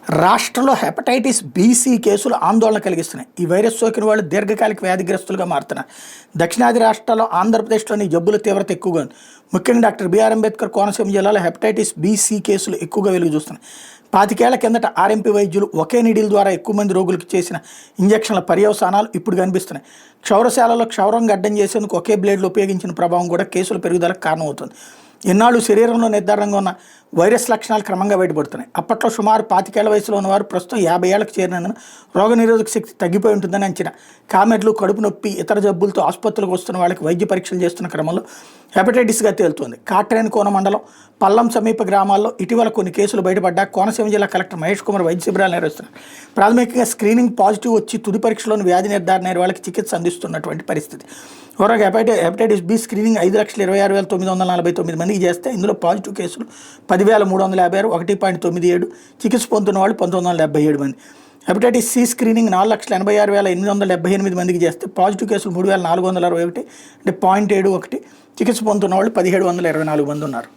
రాష్ట్రంలో hepatitis BC కేసులు ఆందోళన కలిగిస్తున్నాయి. ఈ వైరస్ సోకిన వాళ్ళు దీర్ఘకాలిక వ్యాధిగ్రస్తులుగా మారుతున్నారు. దక్షిణాది రాష్ట్రాల్లో ఆంధ్రప్రదేశ్లోని జబ్బుల తీవ్రత ఎక్కువగా ఉంది. ముఖ్యంగా డాక్టర్ బిఆర్ అంబేద్కర్ కోనసీమ జిల్లాలో హెపటైటిస్ బీసీ కేసులు ఎక్కువగా వెలుగు చూస్తున్నాయి. 25 ఏళ్ల కిందట ఆర్ఎంపీ వైద్యులు ఒకే నీడిల్ ద్వారా ఎక్కువ మంది రోగులకు చేసిన ఇంజక్షన్ల పర్యవసానాలు ఇప్పుడు కనిపిస్తున్నాయి. క్షౌరశాలలో క్షౌరం గడ్డం చేసేందుకు ఒకే బ్లేడ్లు ఉపయోగించిన ప్రభావం కూడా కేసుల పెరుగుదలకు కారణమవుతుంది. ఎన్నాళ్ళు శరీరంలో నిర్ధారణంగా ఉన్న వైరస్ లక్షణాలు క్రమంగా బయటపడుతున్నాయి. అప్పట్లో సుమారు 25 ఏళ్ల వయసులో ఉన్నవారు ప్రస్తుతం 50 ఏళ్లకు చేరినందున రోగనిరోధక శక్తి తగ్గిపోయి ఉంటుందని అంచనా. కామెర్లు, కడుపు నొప్పి, ఇతర జబ్బులతో ఆసుపత్రులకు వస్తున్న వాళ్ళకి వైద్య పరీక్షలు చేస్తున్న క్రమంలో హెపటైటిస్గా తేలుతోంది. కాట్రేన్ కోన మండలం పల్లం సమీప గ్రామాల్లో ఇటీవల కొన్ని కేసులు బయటపడ్డా కోనసీమ జిల్లా కలెక్టర్ మహేష్ కుమార్ వైద్య శిబిరాలు నిర్వహిస్తున్నారు. ప్రాథమికంగా స్క్రీనింగ్ పాజిటివ్ వచ్చి తుది పరీక్షలోని వ్యాధి నిర్ధారణ అయిన వాళ్ళకి చికిత్స అందిస్తున్నటువంటి పరిస్థితి. ఓవరాల్గా హెపటైటిస్ బి స్క్రీనింగ్ 5,26,949 మందికి చేస్తే ఇందులో పాజిటివ్ కేసులు 10,356, 1.97, చికిత్స పొందుతున్న వాళ్ళు 1,977 మంది. హెపటైటిస్ సి స్క్రీనింగ్ 4,86,878 మందికి చేస్తే పాజిటివ్ కేసులు 3,461, అంటే 0.71, చికిత్స పొందుతున్న వాళ్ళు 1,724 మంది ఉన్నారు.